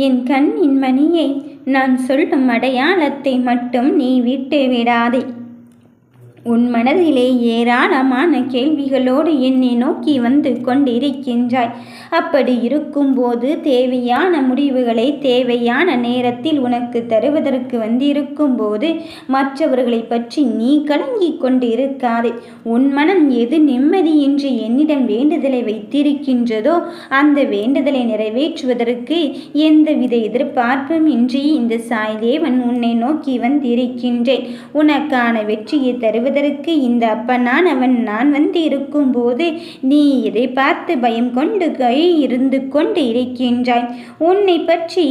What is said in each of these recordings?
என் கண்ணின் மணியை, நான் சொல்லும் அடையாளத்தை மட்டும் நீ விட்டு விடாதே. உன் மனதிலே ஏராளமான கேள்விகளோடு என்னை நோக்கி வந்து கொண்டிருக்கின்றாய். அப்படி இருக்கும்போது தேவையான முடிவுகளை தேவையான நேரத்தில் உனக்கு தருவதற்கு வந்திருக்கும் போது மற்றவர்களை பற்றி நீ கலங்கி கொண்டு இருக்காதே. உன் மனம் எது நிம்மதியின்றி என்னிடம் வேண்டுதலை வைத்திருக்கின்றதோ அந்த வேண்டுதலை நிறைவேற்றுவதற்கு எந்தவித எதிர்பார்ப்பும் இன்றி இந்த சாய்தேவன் உன்னை நோக்கி வந்திருக்கின்றேன். உனக்கான வெற்றியை தருவதற்கு இந்த அப்பனானவன் நான் வந்து இருக்கும் போது நீ இதை பார்த்து பயம் கொண்டு இருந்து கொண்டு இருக்கின்றாய். உன்னை பற்றி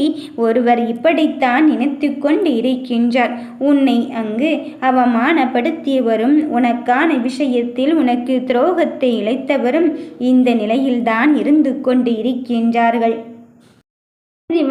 ஒருவர் இப்படித்தான் நினைத்து கொண்டு இருக்கின்றார். உன்னை அங்கு அவமானப்படுத்தியவரும் உனக்கான விஷயத்தில் உனக்கு துரோகத்தை இழைத்தவரும் இந்த நிலையில்தான் இருந்து கொண்டு இருக்கின்றார்கள்.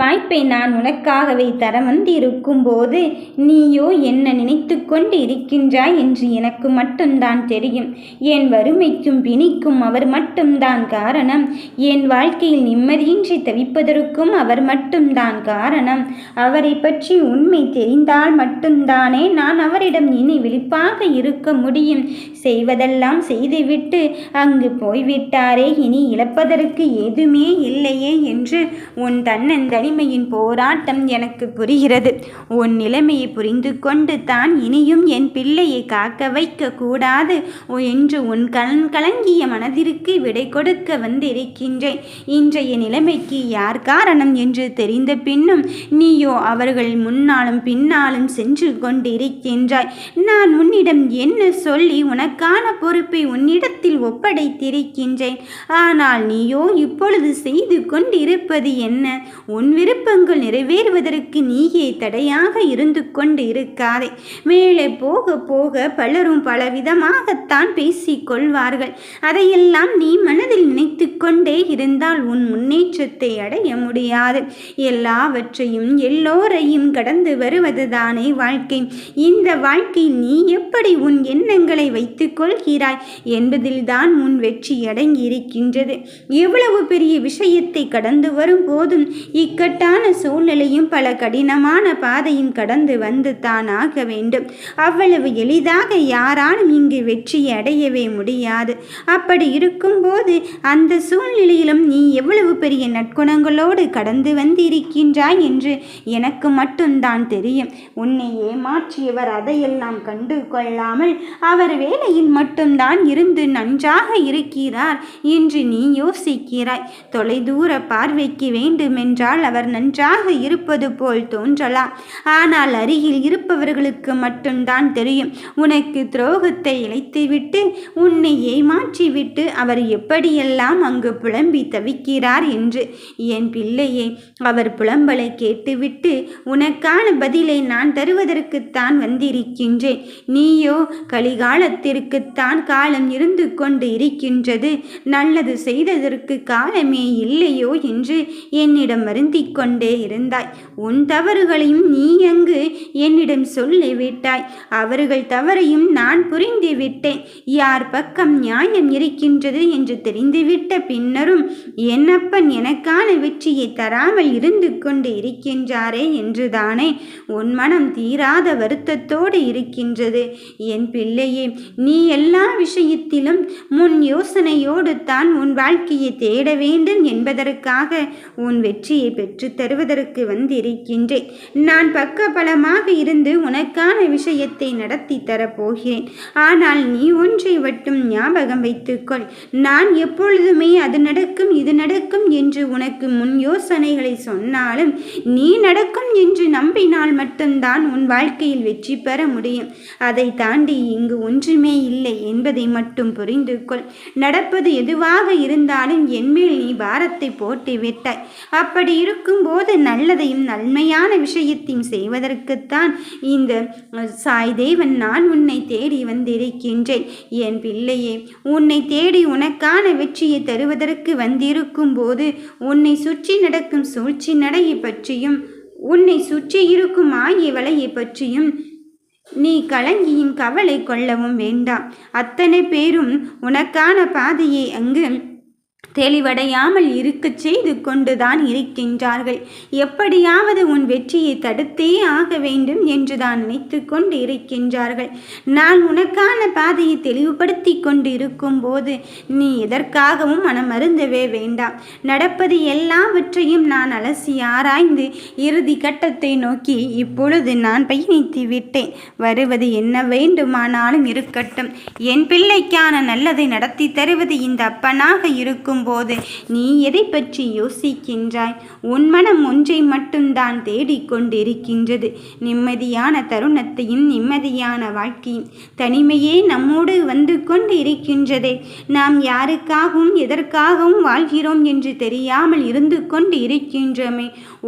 வாய்ப்பை நான் உனக்காகவே தர வந்திருக்கும் போது நீயோ என்ன நினைத்து கொண்டு இருக்கின்றாய் என்று எனக்கு மட்டும்தான் தெரியும். என் வறுமைக்கும் பிணிக்கும் அவர் மட்டும்தான் காரணம். என் வாழ்க்கையில் நிம்மதியின்றி தவிப்பதற்கும் அவர் மட்டும்தான் காரணம். அவரை பற்றி உண்மை தெரிந்தால் மட்டும்தானே நான் அவரிடம் இனி விழிப்பாக இருக்க முடியும். செய்வதெல்லாம் செய்துவிட்டு அங்கு போய்விட்டாரே, இனி இழப்பதற்கு எதுவுமே இல்லையே என்று உன் தனிமையின் போராட்டம் எனக்கு புரிகிறது. உன் நிலைமையை புரிந்து கொண்டு தான் இனியும் என் பிள்ளையை காக்க வைக்க கூடாது என்று உன் கலங்கிய மனதிற்கு விடை கொடுக்க வந்திருக்கின்றேன். இன்றைய நிலைமைக்கு யார் காரணம் என்று தெரிந்த பின்னும் நீயோ அவர்கள் முன்னாலும் பின்னாலும் சென்று கொண்டிருக்கின்றாய். நான் உன்னிடம் என்ன சொல்லி உனக்கான பொறுப்பை உன்னிடத்தில் ஒப்படைத்திருக்கின்றேன். ஆனால் நீயோ இப்பொழுது செய்து கொண்டிருப்பது என்ன? உன் விருப்பங்கள் நிறைவேறுவதற்கு நீயே தடையாக இருந்து கொண்டு இருக்காதே. மேலே போக போக பலரும் பலவிதமாகத்தான் பேசிக்கொள்வார்கள். அதையெல்லாம் நீ மனதில் நினைத்து கொண்டே இருந்தால் உன் முன்னேற்றத்தை அடைய முடியாது. எல்லாவற்றையும் எல்லோரையும் கடந்து வருவதுதானே வாழ்க்கை. இந்த வாழ்க்கையில் நீ எப்படி உன் எண்ணங்களை வைத்துக் கொள்கிறாய் என்பதில்தான் உன் வெற்றி அடங்கி இருக்கின்றது. எவ்வளவு பெரிய விஷயத்தை கடந்து வரும் போதும் இக்கட்டான சூழ்நிலையும் பல கடினமான பாதையும் கடந்து வந்து தான் ஆக வேண்டும். அவ்வளவு எளிதாக யாராலும் இங்கு வெற்றியை அடையவே முடியாது. அப்படி இருக்கும்போது அந்த சூழ்நிலையிலும் நீ எவ்வளவு பெரிய நற்குணங்களோடு கடந்து வந்திருக்கின்றாய் என்று எனக்கு மட்டும்தான் தெரியும். உன்னை ஏமாற்றியவர் அதையெல்லாம் கண்டு கொள்ளாமல் அவர் வேலையில் மட்டும்தான் இருந்து நன்றாக இருக்கிறார் என்று நீ யோசிக்கிறாய். தொலைதூர பார்வைக்கு வேண்டுமென்றால் அவர் நன்றாக இருப்பது போல் தோன்றலாம். ஆனால் அருகில் இருப்பவர்களுக்கு மட்டும்தான் தெரியும் உனக்கு துரோகத்தை இழைத்துவிட்டு உன்னை ஏமாற்றிவிட்டு அவர் எப்படியெல்லாம் அங்கு புலம்பி தவிக்கிறார் என்று. என் பிள்ளையே, அவர் புலம்பலை கேட்டுவிட்டு உனக்கான பதிலை நான் தருவதற்குத்தான் வந்திருக்கின்றேன். நீயோ கலிகாலத்திற்குத்தான் காலம் இருந்து கொண்டு இருக்கின்றது, நல்லது செய்ததற்கு காலமே இல்லையோ என்று என்னிடம் வருந்திக் கொண்டே இருந்தாய். உன் தவறுகளையும் நீ அங்கு என்னிடம் சொல்லிவிட்டாய். அவர்கள் தவறையும் நான் புரிந்துவிட்டேன். யார் பக்கம் நியாயம் இருக்கின்றது என்று தெரிந்துவிட்ட பின்னரும் என்னப்பன் எனக்கான வெற்றியை தராமல் இருந்து கொண்டு இருக்கின்றாரே என்றுதானே உன் மனம் தீராத வருத்தத்தோடு இருக்கின்றது. என் பிள்ளையே, நீ எல்லா விஷயத்திலும் முன் யோசனையோடு தான் உன் வாழ்க்கையை தேட வேண்டும் என்பதற்காக உன் வெற்றியை பெற்று தருவதற்கு வந்திருக்கின்றேன். நான் பக்கபலமாக இருந்து உனக்கான விஷயத்தை நடத்தி தரப்போகிறேன். ஆனால் நீ ஒன்றை மட்டும் ஞாபகம் வைத்துக்கொள். நான் எப்பொழுதுமே அது நடக்கும் இது நடக்கும் என்று உனக்கு முன் யோசனைகளை சொன்னாலும் நீ நடக்கும் என்று நம்பினால் மட்டும்தான் உன் வாழ்க்கையில் வெற்றி பெற முடியும். அதை தாண்டி இங்கு ஒன்றுமே இல்லை என்பதை மட்டும் புரிந்து கொள். நடப்பது எதுவாக இருந்தாலும் என்மேல் நீ பாரத்தை போட்டு விட்டாய். அப்படி இருக்கும்போது நல்லதையும் நன்மையான விஷயத்தையும் செய்வதற்குத்தான் இந்த சாய்தேவன் நான் உன்னை தேடி வந்திருக்கின்றேன். என் பிள்ளையே, உன்னை தேடி உனக்கான வெற்றியை தருவதற்கு வந்திருக்கும் போது உன்னை சுற்றி நடக்கும் சூழ்ச்சி நடையை பற்றியும் உன்னை சுற்றி இருக்கும் ஆகிய வலையை பற்றியும் நீ கலங்கியும் கவலை கொள்ளவும் வேண்டாம். அத்தனை பேரும் உனக்கான பாதையை அங்கு தெளிவடையாமல் இருக்கச் செய்து கொண்டுதான் இருக்கின்றார்கள். எப்படியாவது உன் வெற்றியை தடுத்தே ஆக வேண்டும் என்றுதான் நினைத்து கொண்டு இருக்கின்றார்கள். நான் உனக்கான பாதையை தெளிவுபடுத்தி கொண்டு இருக்கும் போது நீ எதற்காகவும் மனம் அருந்தவே வேண்டாம். நடப்பது எல்லாவற்றையும் நான் அலசி ஆராய்ந்து இறுதி கட்டத்தை நோக்கி இப்பொழுது நான் பயணித்து விட்டேன். வருவது என்ன வேண்டுமானாலும் இருக்கட்டும். என் பிள்ளைக்கான நல்லதை நடத்தி தருவது இந்த அப்பனாக இருக்கும் போது நீ எதை பற்றி யோசிக்கின்றாய்? உன் மனம் ஒன்றை மட்டும்தான் தேடிக்கொண்டிருக்கின்றது, நிம்மதியான தருணத்தையும் நிம்மதியான வாழ்க்கையும். தனிமையே நம்மோடு வந்து கொண்டு இருக்கின்றதே. நாம் யாருக்காகவும் எதற்காகவும் வாழ்கிறோம் என்று தெரியாமல் இருந்து கொண்டு இருக்கின்றோமே.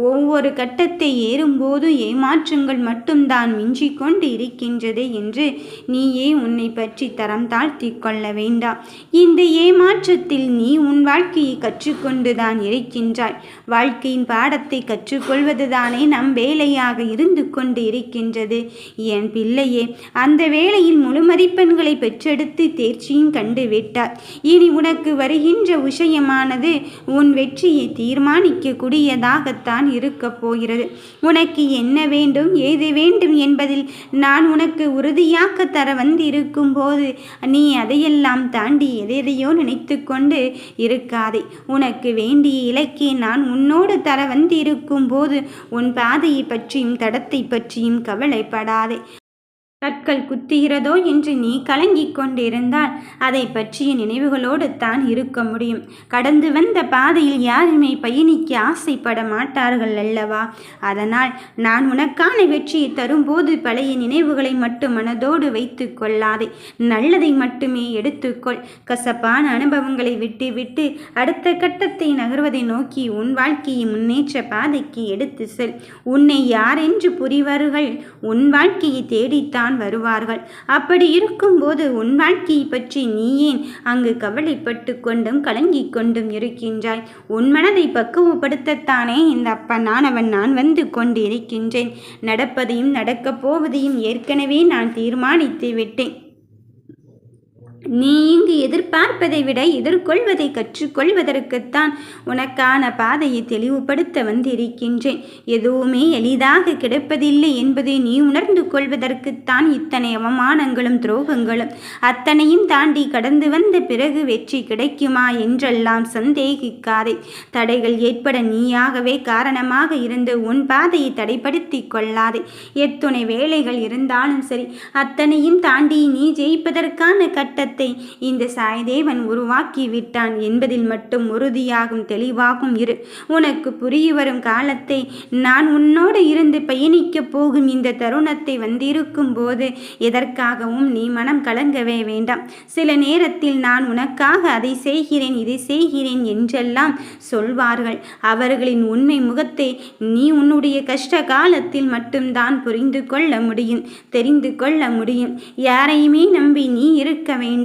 ஒவ்வொரு கட்டத்தை ஏறும்போது ஏமாற்றங்கள் மட்டும்தான் மிஞ்சி கொண்டு இருக்கின்றது என்று நீயே உன்னை பற்றி தரம் தாழ்த்தி கொள்ள வேண்டாம். இந்த ஏமாற்றத்தில் நீ உன் வாழ்க்கையை கற்றுக்கொண்டுதான் இருக்கின்றாய். வாழ்க்கையின் பாடத்தை கற்றுக்கொள்வதுதானே நம் வேலையாக இருந்து கொண்டு இருக்கின்றது. என் பிள்ளையே, அந்த வேளையில் முழு மதிப்பெண்களை பெற்றெடுத்து தேர்ச்சியும் கண்டு விட்டார். இனி உனக்கு வருகின்ற விஷயமானது உன் வெற்றியை தீர்மானிக்கக்கூடியதாகத்தான் இருக்க போகிறது. உனக்கு என்ன வேண்டும் ஏது வேண்டும் என்பதில் நான் உனக்கு உறுதியாக தர வந்திருக்கும் போது நீ அதையெல்லாம் தாண்டி எதையோ நினைத்து கொண்டு இருக்காதே. உனக்கு வேண்டிய இலக்கை நான் உன்னோடு தர வந்திருக்கும் போது உன் பாதையை பற்றியும் தடத்தை பற்றியும் கவலைப்படாதே. கற்கள் குத்துகிறதோ என்று நீ கலங்கிக் கொண்டிருந்தால் அதை பற்றிய நினைவுகளோடு தான் இருக்க முடியும். கடந்து வந்த பாதையில் யாருமே பயணிக்க ஆசைப்பட மாட்டார்கள் அல்லவா? அதனால் நான் உனக்கான வெற்றியை தரும்போது பழைய நினைவுகளை மட்டும் மனதோடு வைத்து கொள்ளாதே. நல்லதை மட்டுமே எடுத்துக்கொள். கசப்பான அனுபவங்களை விட்டு விட்டு அடுத்த கட்டத்தை நகர்வதை நோக்கி உன் வாழ்க்கையை முன்னேற்ற பாதைக்கு எடுத்து செல். உன்னை யார் என்று புரிவார்கள்? உன் வாழ்க்கையை தேடித்தான் வருவார்கள். அப்படி இருக்கும்போது உன் வாழ்க்கையை பற்றி நீ ஏன் அங்கு கவலைப்பட்டு கொண்டும் கலங்கிக் கொண்டும் இருக்கின்றாய்? உன் மனதை பக்குவப்படுத்தத்தானே இந்த அப்பனானவன் நான் வந்து கொண்டு இருக்கின்றேன். நடப்பதையும் நடக்கப் போவதையும் ஏற்கனவே நான் தீர்மானித்து விட்டேன். நீ இங்கு எதிர்பார்ப்பதை விட எதிர்கொள்வதை கற்றுக்கொள்வதற்குத்தான் உனக்கான பாதையை தெளிவுபடுத்த வந்திருக்கின்றேன். எதுவுமே எளிதாக கிடைப்பதில்லை என்பதை நீ உணர்ந்து கொள்வதற்குத்தான் இத்தனை அவமானங்களும் துரோகங்களும். அத்தனையும் தாண்டி கடந்து வந்த பிறகு வெற்றி கிடைக்குமா என்றெல்லாம் சந்தேகிக்காதே. தடைகள் ஏற்பட நீயாகவே காரணமாக இருந்து உன் பாதையை தடைப்படுத்தி கொள்ளாதே. எத்துணை வேலைகள் இருந்தாலும் சரி, அத்தனையும் தாண்டி நீ ஜெயிப்பதற்கான கட்டத்தை இந்த சாய்தேவன் உருவாக்கி விட்டான் என்பதில் மட்டும் உறுதியாகும் தெளிவாகும் இரு. உனக்கு புரிய வரும் காலத்தை நான் உன்னோடு இருந்து பயணிக்கப் போகும் இந்த தருணத்தை வந்திருக்கும் போது எதற்காகவும் நீ மனம் கலங்கவே வேண்டாம். சில நேரத்தில் நான் உனக்காக அதை செய்கிறேன் இதை செய்கிறேன் என்றெல்லாம் சொல்வார்கள். அவர்களின் உண்மை முகத்தை நீ உன்னுடைய கஷ்ட காலத்தில் மட்டும்தான் புரிந்து கொள்ள முடியும், தெரிந்து கொள்ள முடியும். யாரையுமே நம்பி நீ இருக்க வேண்டாம்.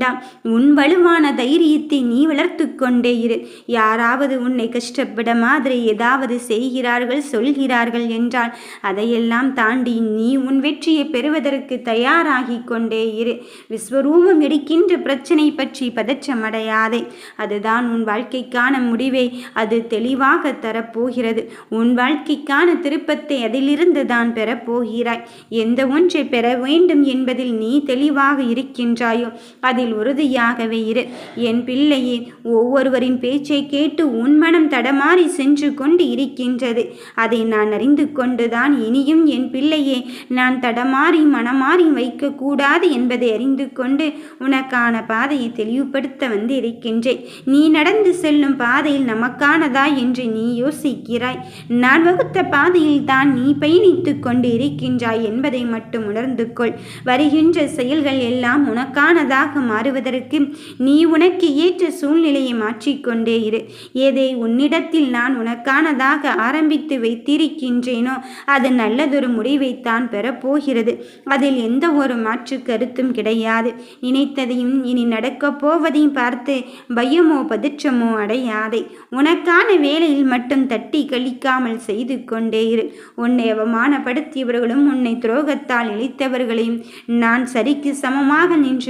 உன் வலுவான தைரியத்தை நீ வளர்த்து கொண்டே இரு. யாராவது உன்னை கஷ்டப்பட மாதிரி ஏதாவது செய்கிறார்கள் சொல்கிறார்கள் என்றால் அதையெல்லாம் தாண்டி நீ உன் வெற்றியை பெறுவதற்கு தயாராகி கொண்டே இரு. விஸ்வரூபம் எடுக்கின்ற பிரச்சனை பற்றி பதற்றமடையாதே. அதுதான் உன் வாழ்க்கைக்கான முடிவை அது தெளிவாக தரப்போகிறது. உன் வாழ்க்கைக்கான திருப்பத்தை அதிலிருந்து தான் பெறப்போகிறாய். எந்த ஒன்றை பெற வேண்டும் என்பதில் நீ தெளிவாக இருக்கின்றாயோ அதில் உறுதியாகவே இரு. என் பிள்ளையே, ஒவ்வொருவரின் பேச்சை கேட்டு உன் மனம் தடமாறி சென்று கொண்டு இருக்கின்றது. அதை நான் அறிந்து கொண்டுதான் இனியும் என் பிள்ளையே நான் தடமாறி மனமாறி வைக்கக்கூடாது என்பதை அறிந்து கொண்டு உனக்கான பாதையை தெளிவுபடுத்த வந்து இருக்கின்றேன். நீ நடந்து செல்லும் பாதையில் நமக்கானதா என்று நீ யோசிக்கிறாய். நான் வகுத்த பாதையில் தான் நீ பயணித்து கொண்டு இருக்கின்றாய் என்பதை மட்டும் உணர்ந்து கொள். வருகின்ற செயல்கள் எல்லாம் உனக்கானதாக மாறுவதற்கு நீ உனக்கு ஏற்ற சூழ்நிலையை மாற்றிக்கொண்டே இரு. எதை உன்னிடத்தில் நான் உனக்கானதாக ஆரம்பித்து வைத்திருக்கின்றேனோ அது நல்லதொரு முடிவைத்தான் பெறப்போகிறது. அதில் எந்த ஒரு மாற்று கருத்தும் கிடையாது. நினைத்ததையும் இனி நடக்கப் போவதையும் பார்த்து பயமோ பதற்றமோ அடையாதே. உனக்கான வேலையில் மட்டும் தட்டி கழிக்காமல் செய்து கொண்டே இரு. உன்னை அவமானப்படுத்தியவர்களும் உன்னை துரோகத்தால் இழித்தவர்களையும் நான் சரிக்கு சமமாக நின்று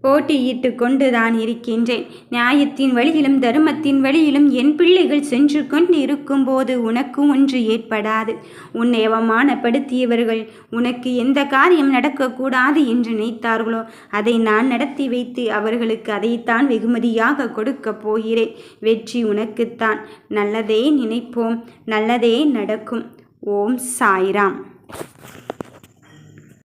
போட்டியிட்டு கொண்டுதான் இருக்கின்றேன். நியாயத்தின் வழியிலும் தர்மத்தின் வழியிலும் என் பிள்ளைகள் சென்று கொண்டு இருக்கும்போது உனக்கு ஒன்று ஏற்படாது. உன்னை அவமானப்படுத்தியவர்கள் உனக்கு எந்த காரியம் நடக்கக்கூடாது என்று நினைத்தார்களோ அதை நான் நடத்தி வைத்து அவர்களுக்கு அதைத்தான் வெகுமதியாக கொடுக்கப் போகிறேன். வெற்றி உனக்குத்தான். நல்லதே நினைப்போம், நல்லதே நடக்கும். ஓம் சாய்ராம்.